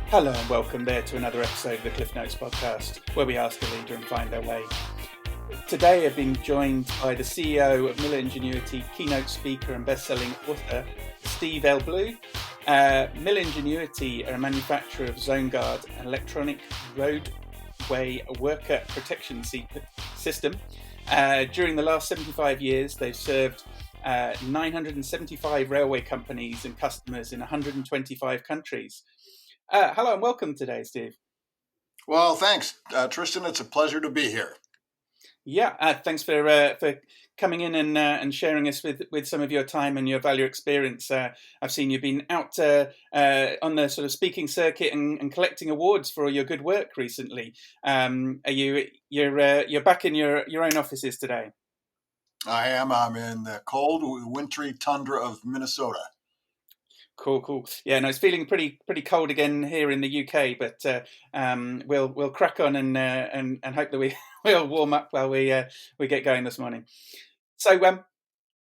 Hello and welcome there to another episode of the Cliff Notes podcast, where we ask a leader and find their way. Today I've been joined by the CEO of Ingenuity, keynote speaker and best-selling author, Steve L. Blue. Ingenuity are a manufacturer of Zone Guard, an electronic roadway worker protection system. During the last 75 years, they've served 975 railway companies and customers in 125 countries. Hello and welcome today, Steve. Well, thanks, Tristan. It's a pleasure to be here. Yeah, thanks for coming in and sharing us with some of your time and your value experience. I've seen you've been out on the sort of speaking circuit and collecting awards for all your good work recently. You're back in your own offices today? I am. I'm in the cold, wintry tundra of Minnesota. Cool. Yeah, no, it's feeling pretty cold again here in the UK, but we'll crack on and hope that we'll warm up while we get going this morning. So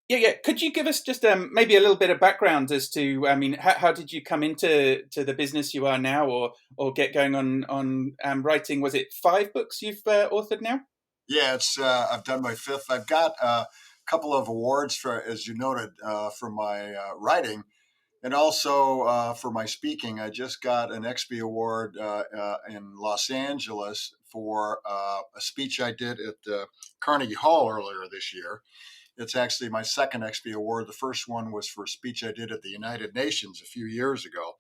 yeah. Could you give us just maybe a little bit of background as to, I mean, how did you come into the business you are now, or get going on writing? Was it 5 books you've authored now? Yeah, it's. I've done my 5th. I've got a couple of awards for, as you noted, for my writing. And also for my speaking. I just got an XP award in Los Angeles for a speech I did at Carnegie Hall earlier this year. It's actually my second XP award. The first one was for a speech I did at the United Nations a few years ago.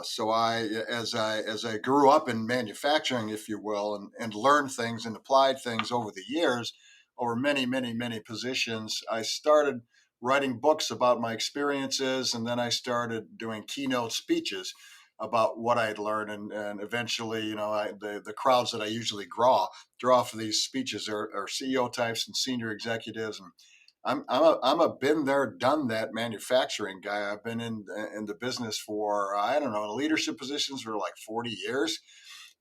So as I grew up in manufacturing, if you will, and learned things and applied things over the years, over many positions, I started writing books about my experiences, and then I started doing keynote speeches about what I'd learned, and eventually, the crowds that I usually draw for these speeches are CEO types and senior executives, and I'm a been there, done that manufacturing guy. I've been in the business for, I don't know, leadership positions for like 40 years.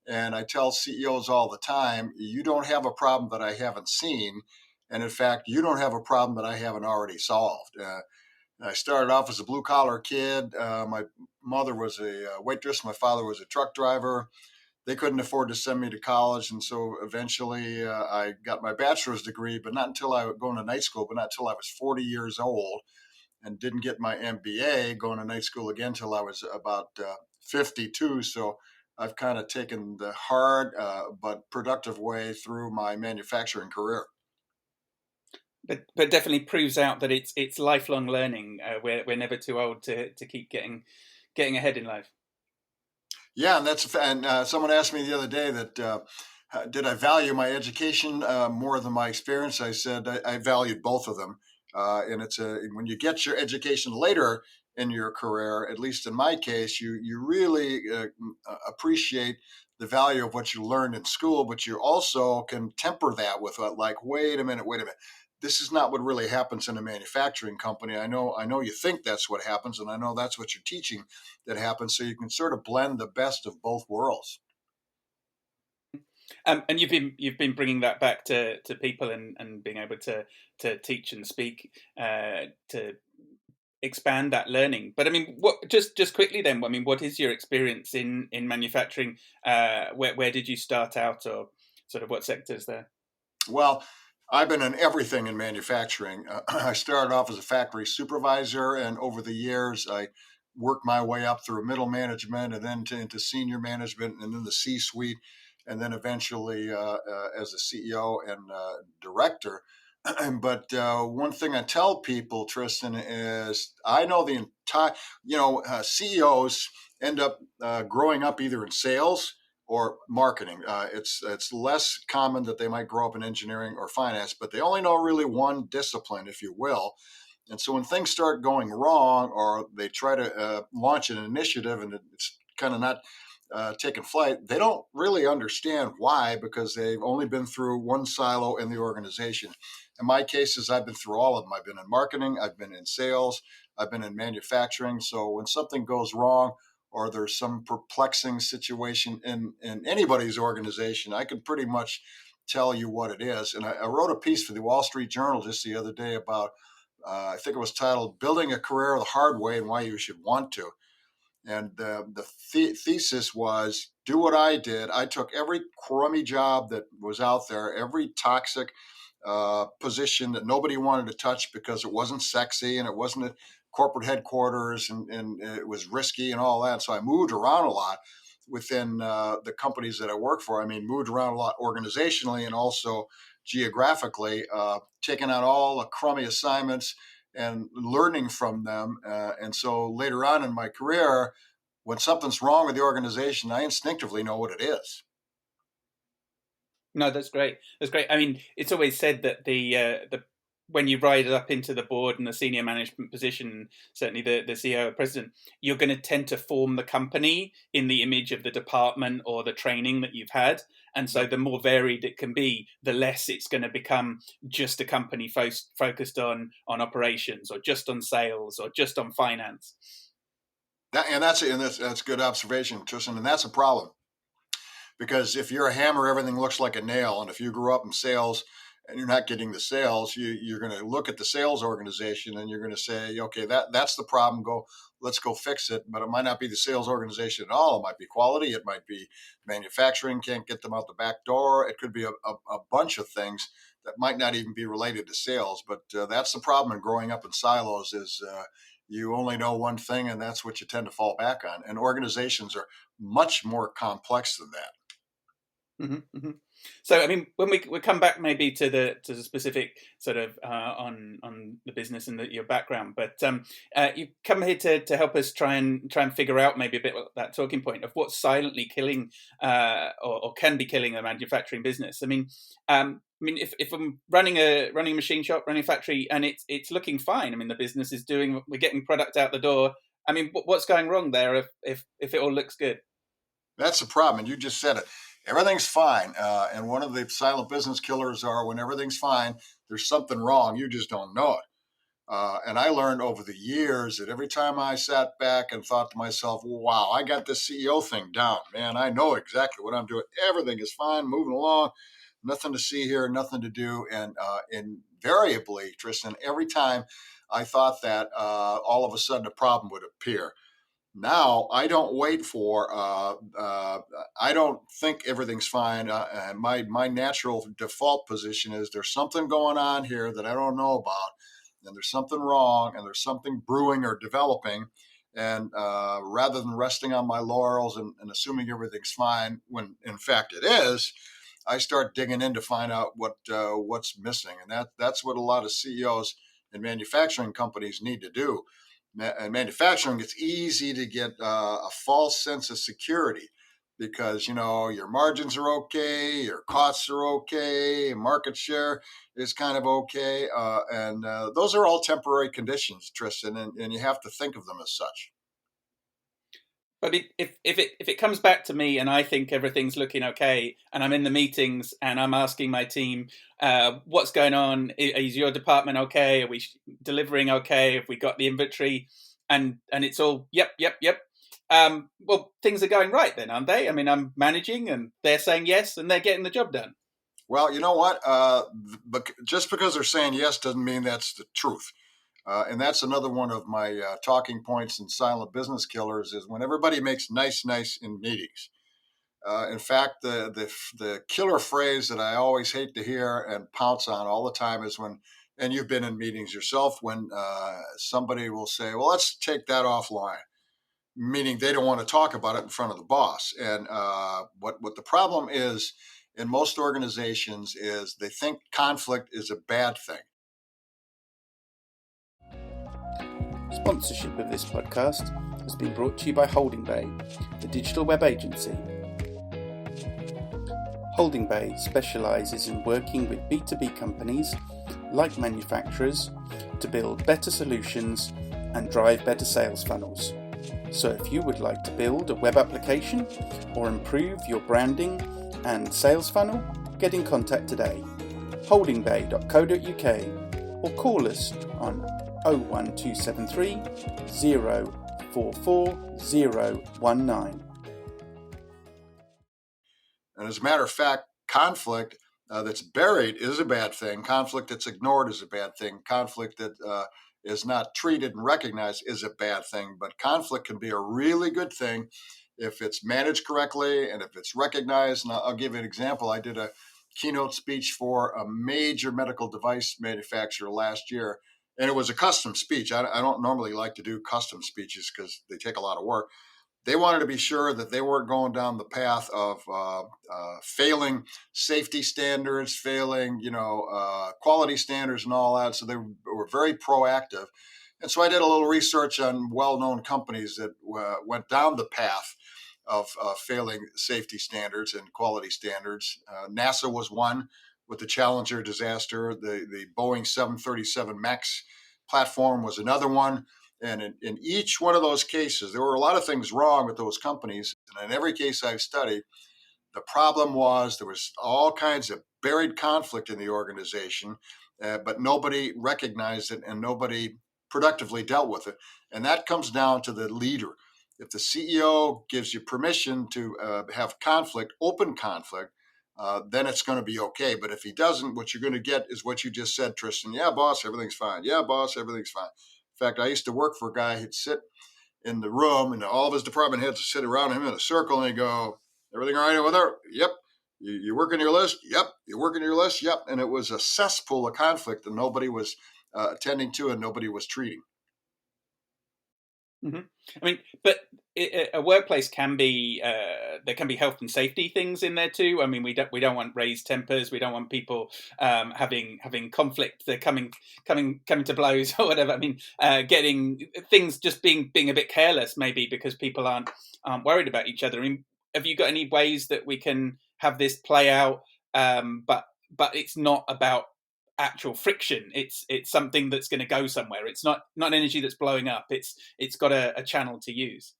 And I tell CEOs all the time, you don't have a problem that I haven't seen. And in fact, you don't have a problem that I haven't already solved. I started off as a blue collar kid. My mother was a waitress. My father was a truck driver. They couldn't afford to send me to college, and so eventually I got my bachelor's degree, but not until I was going to night school, but not until I was 40 years old, and didn't get my MBA going to night school again until I was about 52. So I've kind of taken the hard but productive way through my manufacturing career. But definitely proves out that it's lifelong learning. We're never too old to keep getting ahead in life. Yeah, and someone asked me the other day that did I value my education more than my experience? I said I valued both of them, and when you get your education later in your career, at least in my case, you really appreciate the value of what you learned in school, but you also can temper that with like, wait a minute, this is not what really happens in a manufacturing company. I know you think that's what happens, and I know that's what you're teaching that happens. So you can sort of blend the best of both worlds. And you've been bringing that back to people and being able to teach and speak to expand that learning. But I mean, what just quickly then? I mean, what is your experience in manufacturing? Where did you start out, or sort of what sectors there? Well, I've been in everything in manufacturing. I started off as a factory supervisor, and over the years, I worked my way up through middle management and then into senior management and then the C suite, and then eventually as a CEO and director. But one thing I tell people, Tristan, is I know the entire, CEOs end up growing up either in sales or marketing. It's less common that they might grow up in engineering or finance, but they only know really one discipline, if you will. And so when things start going wrong, or they try to launch an initiative and it's kind of not taking flight, they don't really understand why, because they've only been through one silo in the organization. In my cases, I've been through all of them. I've been in marketing, I've been in sales, I've been in manufacturing. So when something goes wrong, or there's some perplexing situation in anybody's organization, I can pretty much tell you what it is. And I wrote a piece for the Wall Street Journal just the other day about, I think it was titled Building a Career the Hard Way and Why You Should Want to. And the thesis was do what I did. I took every crummy job that was out there, every toxic position that nobody wanted to touch because it wasn't sexy and it wasn't at corporate headquarters and it was risky and all that. So I moved around a lot within the companies that I work for. I mean, moved around a lot organizationally and also geographically, taking on all the crummy assignments and learning from them. And so later on in my career, when something's wrong with the organization, I instinctively know what it is. No, that's great. That's great. I mean, it's always said that the when you ride up into the board and the senior management position, certainly the CEO or president, you're going to tend to form the company in the image of the department or the training that you've had. And so Yep. the more varied it can be, the less it's going to become just a company focused on operations or just on sales or just on finance. That's a good observation, Tristan, and that's a problem because if you're a hammer, everything looks like a nail. And if you grew up in sales and you're not getting the sales, you're going to look at the sales organization and you're going to say, okay, that's the problem. Let's go fix it. But it might not be the sales organization at all. It might be quality. It might be manufacturing, can't get them out the back door. It could be a bunch of things that might not even be related to sales. But that's the problem in growing up in silos is you only know one thing and that's what you tend to fall back on. And organizations are much more complex than that. Mm-hmm. So, I mean, when we come back maybe to the specific sort of on the business and your background, but you come here to help us try and figure out maybe a bit of that talking point of what's silently killing or can be killing a manufacturing business. I mean, if I'm running a machine shop, running a factory, and it's looking fine. I mean, the business is doing, we're getting product out the door. I mean, what's going wrong there if it all looks good? That's the problem. And you just said it. Everything's fine. And one of the silent business killers are when everything's fine, there's something wrong. You just don't know it. And I learned over the years that every time I sat back and thought to myself, wow, I got this CEO thing down, man, I know exactly what I'm doing. Everything is fine, moving along, nothing to see here, nothing to do. And invariably, Tristan, every time I thought that, all of a sudden a problem would appear. Now I don't wait for. I don't think everything's fine. And my natural default position is there's something going on here that I don't know about, and there's something wrong, and there's something brewing or developing. And rather than resting on my laurels and assuming everything's fine, when in fact it is, I start digging in to find out what's missing, and that's what a lot of CEOs and manufacturing companies need to do. In manufacturing, it's easy to get a false sense of security because your margins are okay, your costs are okay, market share is kind of okay, and those are all temporary conditions, Tristan, and you have to think of them as such. But if it comes back to me and I think everything's looking okay, and I'm in the meetings and I'm asking my team, what's going on? Is your department okay? Are we delivering okay? Have we got the inventory? And it's all yep, yep, yep. Well, things are going right then, aren't they? I mean, I'm managing, and they're saying yes, and they're getting the job done. Well, you know what? But just because they're saying yes doesn't mean that's the truth. And that's another one of my talking points and silent business killers is when everybody makes nice in meetings. In fact, the killer phrase that I always hate to hear and pounce on all the time is when, and you've been in meetings yourself, when somebody will say, "Well, let's take that offline," meaning they don't want to talk about it in front of the boss. And what the problem is in most organizations is they think conflict is a bad thing. Sponsorship of this podcast has been brought to you by Holding Bay, the digital web agency. Holding Bay specialises in working with B2B companies like manufacturers to build better solutions and drive better sales funnels. So if you would like to build a web application or improve your branding and sales funnel, get in contact today. holdingbay.co.uk or call us on 01273 044 019. And as a matter of fact, conflict that's buried is a bad thing. Conflict that's ignored is a bad thing. Conflict that is not treated and recognized is a bad thing. But conflict can be a really good thing if it's managed correctly and if it's recognized. And I'll give you an example. I did a keynote speech for a major medical device manufacturer last year, and it was a custom speech. I don't normally like to do custom speeches because they take a lot of work. They wanted to be sure that they weren't going down the path of failing safety standards, failing quality standards, and all that. So they were very proactive. And so I did a little research on well-known companies that went down the path of failing safety standards and quality standards. NASA was one with the Challenger disaster. The Boeing 737 MAX platform was another one. And in each one of those cases, there were a lot of things wrong with those companies. And in every case I've studied, the problem was there was all kinds of buried conflict in the organization, but nobody recognized it and nobody productively dealt with it. And that comes down to the leader. If the CEO gives you permission to have conflict, open conflict, then it's going to be okay. But if he doesn't, what you're going to get is what you just said, Tristan. Yeah, boss, everything's fine. Yeah, boss, everything's fine. In fact, I used to work for a guy who'd sit in the room and all of his department heads would sit around him in a circle and he'd go, everything all right over there? Yep. You working your list? Yep. You working your list? Yep. And it was a cesspool of conflict that nobody was attending to and nobody was treating. Mm-hmm. I mean, but a workplace can be there can be health and safety things in there too. I mean, we don't want raised tempers. We don't want people having conflict. They're coming to blows or whatever. I mean, getting things just being a bit careless maybe because people aren't worried about each other. I mean, have you got any ways that we can have this play out? But it's not about actual friction. It's something that's going to go somewhere. It's not energy that's blowing up. It's got a channel to use.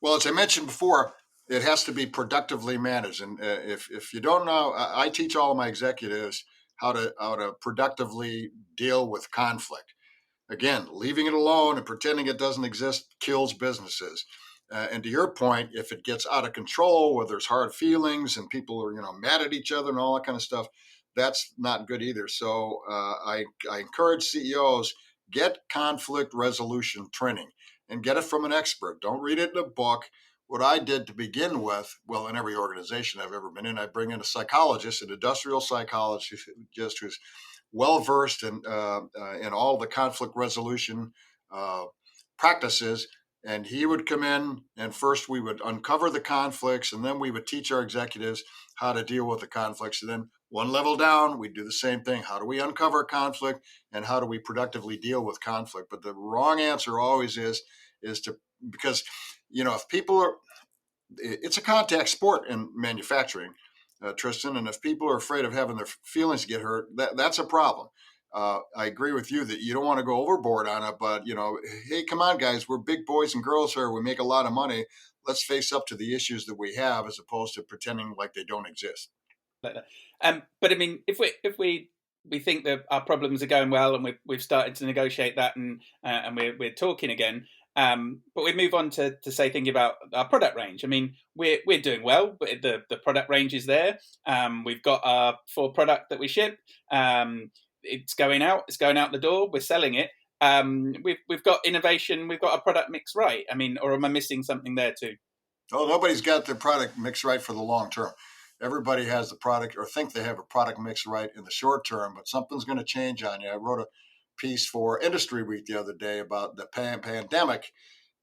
Well, as I mentioned before, it has to be productively managed. And if you don't know, I teach all of my executives how to productively deal with conflict. Again, leaving it alone and pretending it doesn't exist kills businesses. And to your point, if it gets out of control, where there's hard feelings and people are mad at each other and all that kind of stuff, that's not good either. So I encourage CEOs, get conflict resolution training and get it from an expert. Don't read it in a book. What I did to begin with, well, in every organization I've ever been in, I bring in a psychologist, an industrial psychologist who's well versed in all the conflict resolution practices. And he would come in, and first we would uncover the conflicts, and then we would teach our executives how to deal with the conflicts. And then one level down, we do the same thing. How do we uncover conflict, and how do we productively deal with conflict? But the wrong answer always is to, because if people are, it's a contact sport in manufacturing, Tristan. And if people are afraid of having their feelings get hurt, that's a problem. I agree with you that you don't want to go overboard on it, but hey, come on, guys, we're big boys and girls here. We make a lot of money. Let's face up to the issues that we have, as opposed to pretending like they don't exist. Like that. But I mean, if we think that our problems are going well and we've started to negotiate that and we're talking again. But we move on to say thinking about our product range. I mean, we're doing well, but the product range is there. We've got our 4 product that we ship. It's going out the door. We're selling it. We've got innovation. We've got our product mix right. I mean, or am I missing something there too? Oh, nobody's got their product mix right for the long term. Everybody has the product or think they have a product mix right in the short term, but something's going to change on you. I wrote a piece for Industry Week the other day about the pandemic.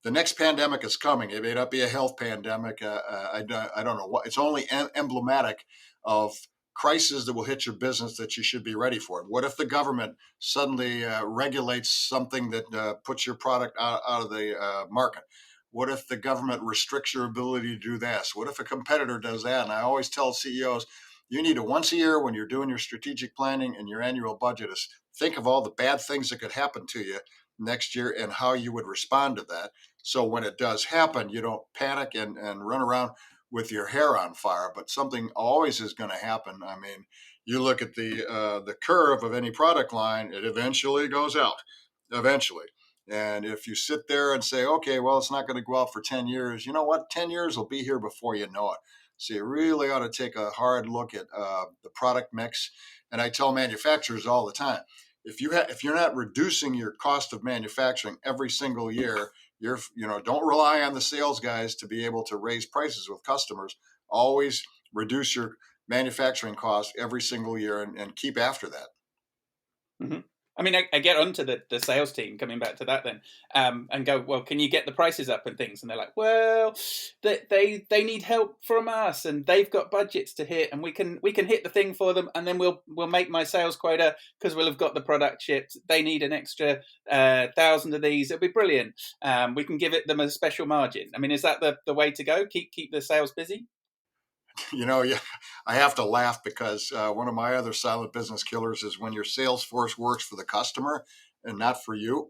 The next pandemic is coming. It may not be a health pandemic. I don't know what. It's only emblematic of crises that will hit your business that you should be ready for. What if the government suddenly regulates something that puts your product out of the market? What if the government restricts your ability to do this? What if a competitor does that? And I always tell CEOs, you need to once a year when you're doing your strategic planning and your annual budget is think of all the bad things that could happen to you next year and how you would respond to that. So when it does happen, you don't panic and run around with your hair on fire. But something always is going to happen. I mean, you look at the curve of any product line, it eventually goes out. Eventually. And if you sit there and say, okay, well, it's not going to go out for 10 years, you know what? 10 years will be here before you know it. So you really ought to take a hard look at the product mix. And I tell manufacturers all the time, if you're not reducing your cost of manufacturing every single year, don't rely on the sales guys to be able to raise prices with customers. Always reduce your manufacturing costs every single year, and keep after that. Mm-hmm. I mean, I get onto the sales team, coming back to that then, and go, well, can you get the prices up and things? And they're like, well, they need help from us, and they've got budgets to hit, and we can hit the thing for them, and then we'll make my sales quota because we'll have got the product shipped. They need an extra 1,000 of these. It'll be brilliant. We can give them a special margin. I mean, is that the way to go? Keep the sales busy. Yeah, I have to laugh because one of my other silent business killers is when your sales force works for the customer and not for you.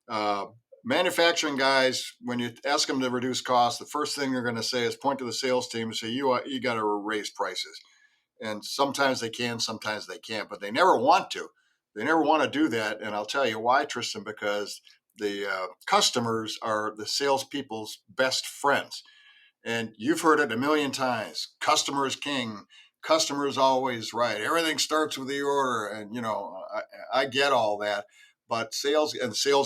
uh, Manufacturing guys, when you ask them to reduce costs, the first thing they're going to say is point to the sales team and say, you got to raise prices. And sometimes they can, sometimes they can't, but they never want to. They never want to do that. And I'll tell you why, Tristan, because the customers are the salespeople's best friends. And you've heard it a million times. Customer is king. Customer is always right. Everything starts with the order. And, I get all that. But sales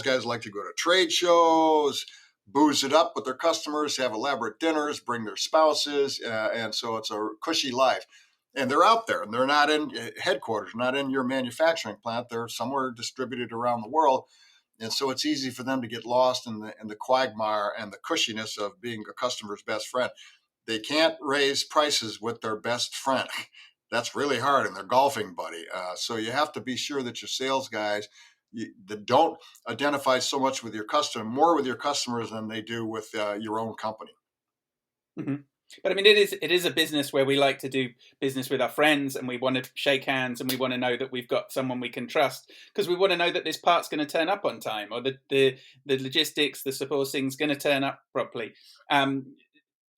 guys like to go to trade shows, booze it up with their customers, have elaborate dinners, bring their spouses. And so it's a cushy life. And they're out there, and they're not in headquarters, not in your manufacturing plant. They're somewhere distributed around the world. And so it's easy for them to get lost in the quagmire and the cushiness of being a customer's best friend. They can't raise prices with their best friend. That's really hard, and their golfing buddy. So you have to be sure that your sales guys that don't identify so much with your customer, more with your customers than they do with your own company. Mm-hmm. But I mean, it is a business where we like to do business with our friends, and we want to shake hands, and we want to know that we've got someone we can trust, because we want to know that this part's going to turn up on time, or the logistics, the supporting's going to turn up properly.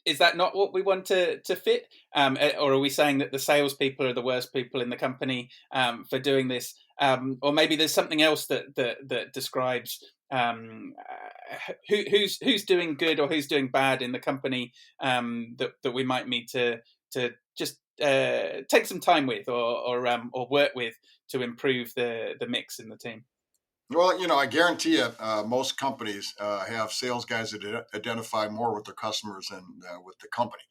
Is that not what we want to fit? Or are we saying that the salespeople are the worst people in the company for doing this? Or maybe there's something else that describes who's doing good or who's doing bad in the company, that we might need to just take some time with, or work with, to improve the mix in the team. Well, I guarantee you, most companies have sales guys that identify more with their customers than with the company.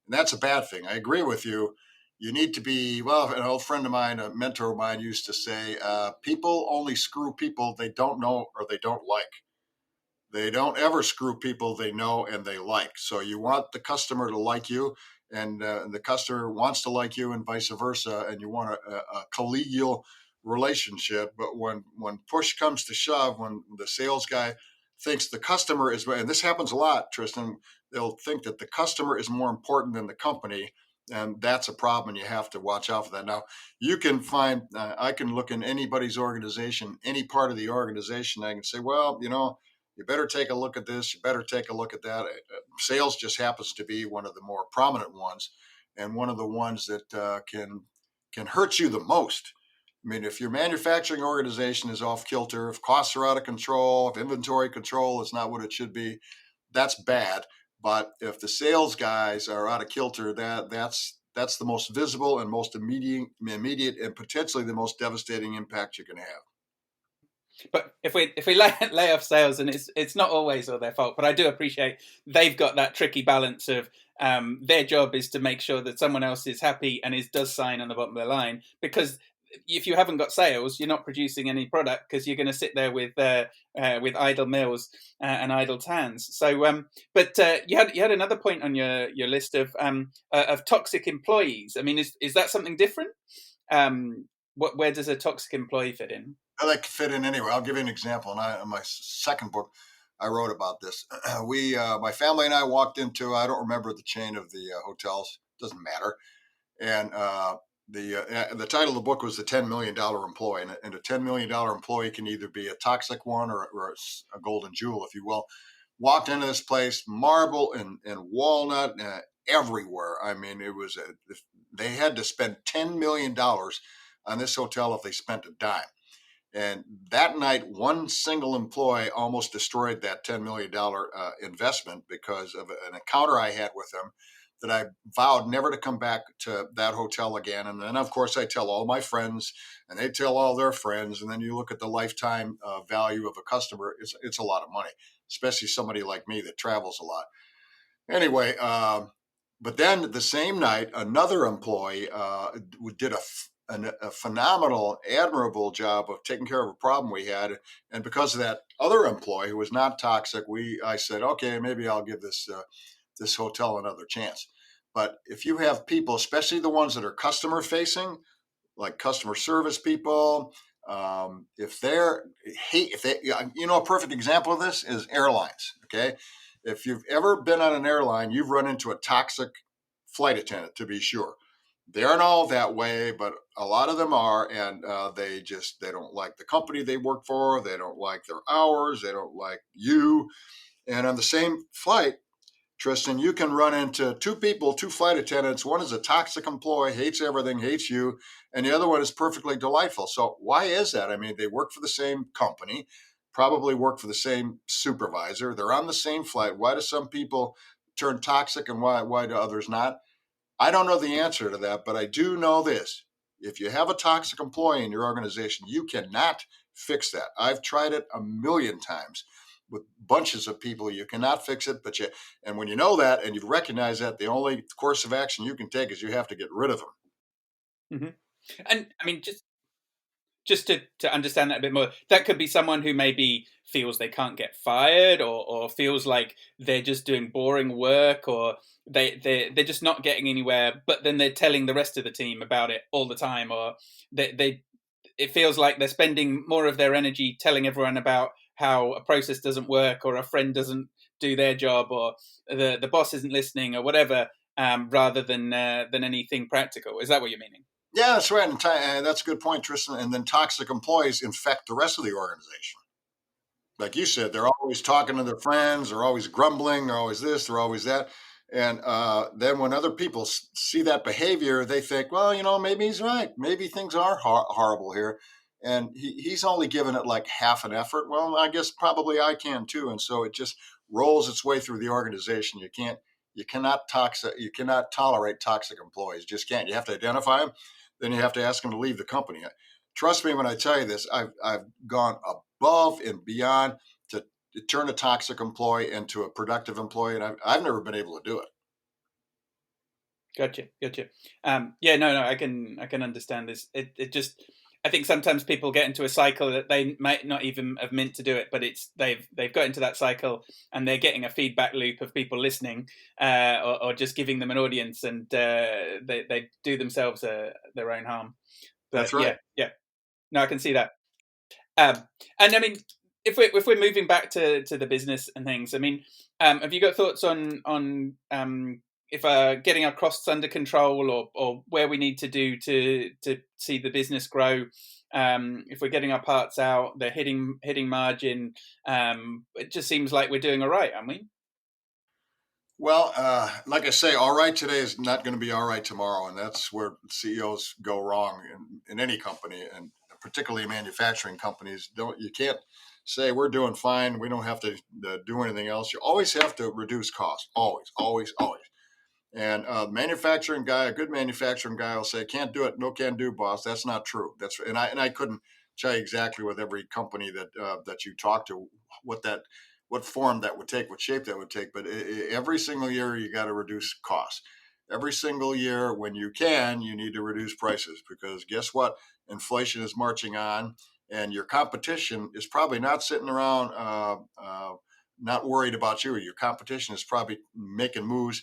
And that's a bad thing. I agree with you. You need to be, well, an old friend of mine, a mentor of mine used to say, people only screw people they don't know or they don't like. They don't ever screw people they know and they like. So you want the customer to like you, and the customer wants to like you, and vice versa. And you want a collegial relationship. But when push comes to shove, when the sales guy thinks the customer is, and this happens a lot, Tristan, they'll think that the customer is more important than the company. And that's a problem, and you have to watch out for that. Now, you can find, I can look in anybody's organization, any part of the organization. I can say, well, you better take a look at this. You better take a look at that. Sales just happens to be one of the more prominent ones, and one of the ones that can hurt you the most. I mean, if your manufacturing organization is off kilter, if costs are out of control, if inventory control is not what it should be, that's bad. But if the sales guys are out of kilter, that's the most visible and most immediate, and potentially the most devastating impact you can have. But if we lay off sales, and it's not always all their fault, but I do appreciate they've got that tricky balance of, their job is to make sure that someone else is happy and does sign on the bottom of the line, because if you haven't got sales, you're not producing any product, because you're going to sit there with idle mills and idle hands. So, but you had another point on your list of toxic employees. I mean, is that something different? Where does a toxic employee fit in? That could fit in anywhere. I'll give you an example. And in my second book, I wrote about this. My family and I walked into, I don't remember the chain of the hotels, doesn't matter. And the title of the book was The $10 Million Employee. And a $10 million employee can either be a toxic one, or a golden jewel, if you will. Walked into this place, marble and walnut everywhere. I mean, they had to spend $10 million on this hotel if they spent a dime. And that night, one single employee almost destroyed that $10 million investment because of an encounter I had with him. that I vowed never to come back to that hotel again. And then, of course, I tell all my friends, and they tell all their friends. And then you look at the lifetime value of a customer; it's a lot of money, especially somebody like me that travels a lot. Anyway, but then the same night, another employee did a phenomenal, admirable job of taking care of a problem we had. And because of that other employee who was not toxic, I said, okay, maybe I'll give this hotel another chance. But if you have people, especially the ones that are customer facing, like customer service people, if they're hate, if they, a perfect example of this is airlines. Okay, if you've ever been on an airline, you've run into a toxic flight attendant, to be sure. They aren't all that way, but a lot of them are, and they don't like the company they work for. They don't like their hours. They don't like you. And on the same flight, Tristan, you can run into two people, two flight attendants. One is a toxic employee, hates everything, hates you, and the other one is perfectly delightful. So why is that? I mean, they work for the same company, probably work for the same supervisor. They're on the same flight. Why do some people turn toxic and why do others not? I don't know the answer to that, but I do know this. If you have a toxic employee in your organization, you cannot fix that. I've tried it a million times with bunches of people. You cannot fix it, and when you know that and you recognize that, the only course of action you can take is you have to get rid of them. Hmm. And I mean, just to understand that a bit more, that could be someone who maybe feels they can't get fired, or feels like they're just doing boring work, or they're just not getting anywhere, but then they're telling the rest of the team about it all the time, or they it feels like they're spending more of their energy telling everyone about how a process doesn't work, or a friend doesn't do their job, or the boss isn't listening, or whatever, rather than anything practical. Is that what you're meaning? Yeah, that's right. And that's a good point, Tristan. And then toxic employees infect the rest of the organization. Like you said, they're always talking to their friends, they're always grumbling, they're always this, they're always that. And then when other people see that behavior, they think, well, maybe he's right. Maybe things are horrible here. And he's only given it like half an effort. Well, I guess probably I can too. And so it just rolls its way through the organization. You cannot tolerate toxic employees. Just can't. You have to identify them. Then you have to ask them to leave the company. Trust me when I tell you this. I've gone above and beyond to turn a toxic employee into a productive employee, and I've never been able to do it. Gotcha. Yeah, no, I can understand this. It just, I think sometimes people get into a cycle that they might not even have meant to do it, but they've got into that cycle, and they're getting a feedback loop of people listening, or just giving them an audience, and they do themselves their own harm. That's But right. yeah, no, I can see that. Um, and I mean, if we're moving back to the business and things, I mean, have you got thoughts on if getting our costs under control, or where we need to do to see the business grow? If we're getting our parts out, they're hitting margin. It just seems like we're doing all right, aren't we? Well, like I say, all right today is not going to be all right tomorrow, and that's where CEOs go wrong in any company, and particularly manufacturing companies. You can't say we're doing fine. We don't have to do anything else. You always have to reduce costs. Always, always, always. And a good manufacturing guy will say, "Can't do it, no can do, boss." That's not true. And I couldn't tell you exactly with every company that you talk to what form that would take, what shape that would take. But every single year you got to reduce costs. Every single year, when you can, you need to reduce prices because guess what? Inflation is marching on, and your competition is probably not sitting around, not worried about you. Your competition is probably making moves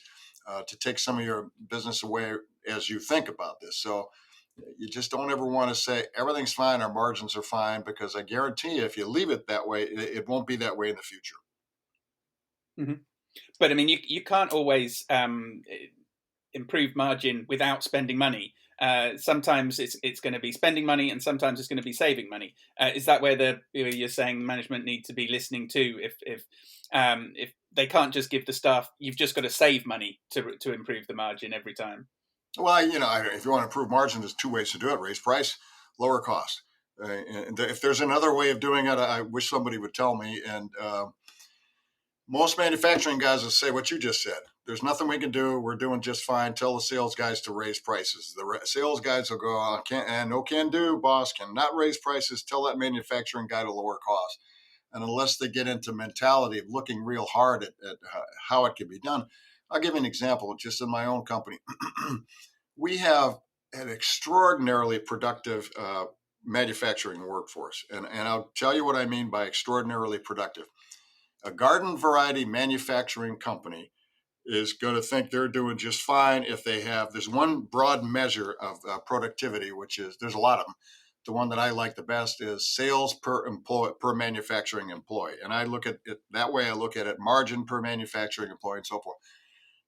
to take some of your business away as you think about this. So you just don't ever want to say everything's fine, our margins are fine, because I guarantee you, if you leave it that way, it won't be that way in the future. Hmm. But I mean, you can't always improve margin without spending money. Sometimes it's going to be spending money, and sometimes it's going to be saving money. Is that where you're saying management need to be listening to? If they can't just give the staff, you've just got to save money to improve the margin every time. Well, if you want to improve margin, there's two ways to do it: raise price, lower cost. And if there's another way of doing it, I wish somebody would tell me. And most manufacturing guys will say what you just said. there's nothing we can do. We're doing just fine. Tell the sales guys to raise prices. The sales guys will go, oh, can't, and no can do, boss, cannot raise prices. Tell that manufacturing guy to lower costs. And unless they get into mentality of looking real hard at how it can be done, I'll give you an example. Just in my own company, we have an extraordinarily productive manufacturing workforce. And I'll tell you what I mean by extraordinarily productive. A garden variety manufacturing company is going to think they're doing just fine if they have, there's one broad measure of productivity, which is, there's a lot of them. The one that I like the best is sales per employee, per manufacturing employee. And I look at it that way. I look at it margin per manufacturing employee and so forth.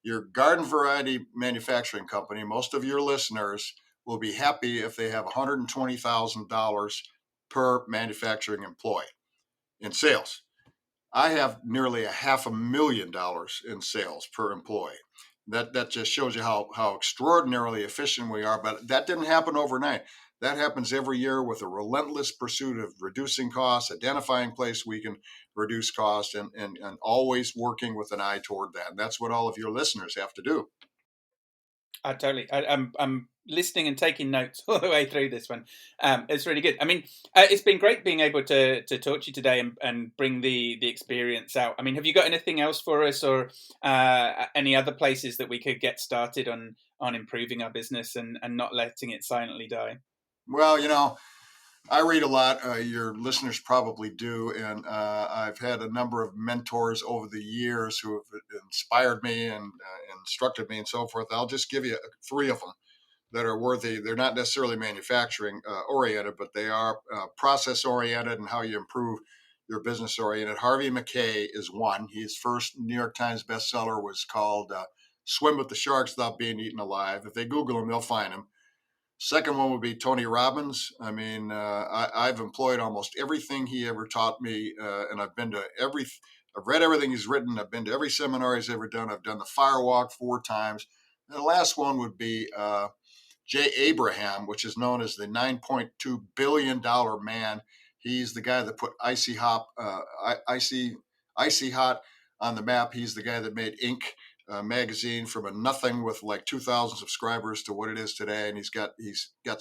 Your garden variety manufacturing company, most of your listeners will be happy if they have $120,000 per manufacturing employee in sales. I have nearly $500,000 in sales per employee. That just shows you how extraordinarily efficient we are. But that didn't happen overnight. That happens every year with a relentless pursuit of reducing costs, identifying places we can reduce costs, and always working with an eye toward that. And that's what all of your listeners have to do. Totally. I'm listening and taking notes all the way through this one. It's really good. I mean, it's been great being able to talk to you today and bring the experience out. I mean, have you got anything else for us, or any other places that we could get started on improving our business and not letting it silently die? Well, I read a lot. Your listeners probably do. And I've had a number of mentors over the years who have inspired me and instructed me and so forth. I'll just give you three of them that are worthy. They're not necessarily manufacturing oriented, but they are process oriented and how you improve your business oriented. Harvey Mackay is one. His first New York Times bestseller was called Swim with the Sharks Without Being Eaten Alive. If they Google him, they'll find him. Second one would be Tony Robbins. I mean, I've employed almost everything he ever taught me, and I've read everything he's written. I've been to every seminar he's ever done. I've done the Firewalk 4 times. And the last one would be Jay Abraham, which is known as the $9.2 billion man. He's the guy that put Icy Hot on the map. He's the guy that made Inc. Magazine from a nothing with like 2,000 subscribers to what it is today, and he's got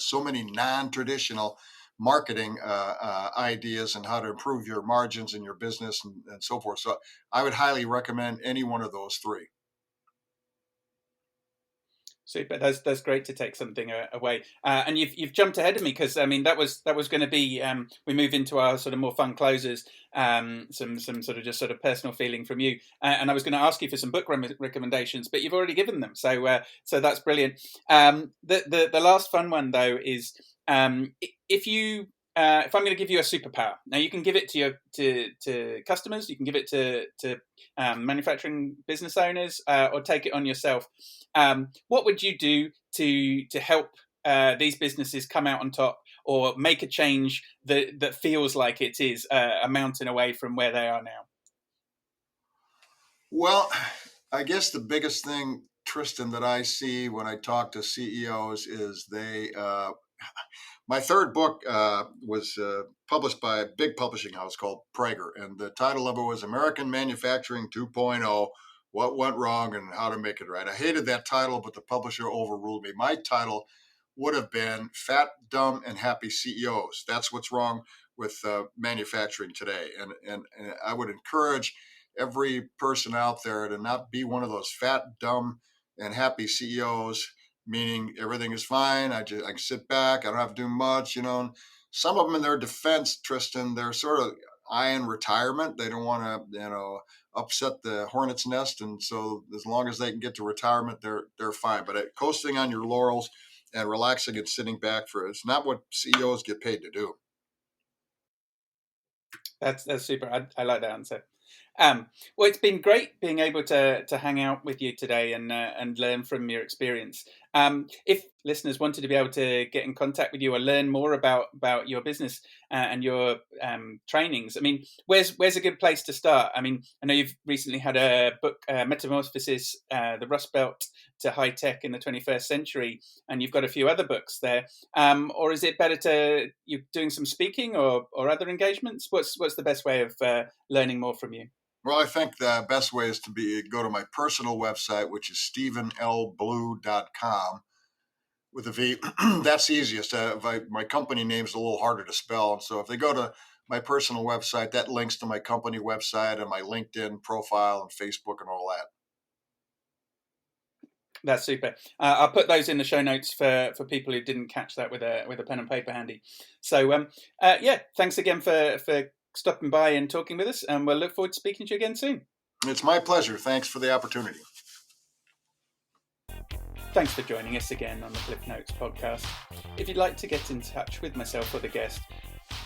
so many non-traditional marketing ideas and how to improve your margins in your business and so forth. So I would highly recommend any one of those three. Super. That's great to take something away, and you've jumped ahead of me, because I mean that was going to be we move into our sort of more fun closes, some sort of just sort of personal feeling from you, and I was going to ask you for some book recommendations, but you've already given them, so that's brilliant. The last fun one though is if I'm going to give you a superpower, now you can give it to customers, you can give it to manufacturing business owners, or take it on yourself. What would you do to help these businesses come out on top, or make a change that feels like it is a mountain away from where they are now? Well, I guess the biggest thing, Tristan, that I see when I talk to CEOs is my third book was published by a big publishing house called Prager, and the title of it was American Manufacturing 2.0, What Went Wrong and How to Make It Right. I hated that title, but the publisher overruled me. My title would have been Fat, Dumb, and Happy CEOs. That's what's wrong with manufacturing today. And I would encourage every person out there to not be one of those fat, dumb, and happy CEOs, meaning everything is fine. I can sit back. I don't have to do much, And some of them, in their defense, Tristan, they're sort of eyeing retirement. They don't want to, upset the hornet's nest, and so as long as they can get to retirement, they're fine. But coasting on your laurels and relaxing and sitting back it's not what CEOs get paid to do. That's super. I like that answer. Well, it's been great being able to hang out with you today and learn from your experience. If listeners wanted to be able to get in contact with you or learn more about your business and your trainings, I mean, where's a good place to start? I mean, I know you've recently had a book, Metamorphosis, the Rust Belt to High Tech in the 21st Century, and you've got a few other books there. Or is it better you doing some speaking or other engagements? What's the best way of learning more from you? Well, I think the best way is to go to my personal website, which is stephenlblue.com with a V. That's easiest. My company name's a little harder to spell. And so if they go to my personal website, that links to my company website and my LinkedIn profile and Facebook and all that. That's super. I'll put those in the show notes for people who didn't catch that with a pen and paper handy. So yeah, thanks again for stopping by and talking with us, and we'll look forward to speaking to you again soon. It's my pleasure. Thanks for the opportunity. Thanks for joining us again on the Cliff Notes podcast. If you'd like to get in touch with myself or the guest,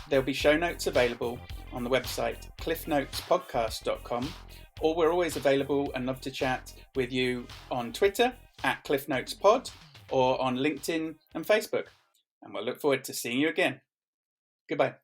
there'll be show notes available on the website cliffnotespodcast.com, or we're always available and love to chat with you on Twitter @CliffNotesPod or on LinkedIn and Facebook. And we'll look forward to seeing you again. Goodbye.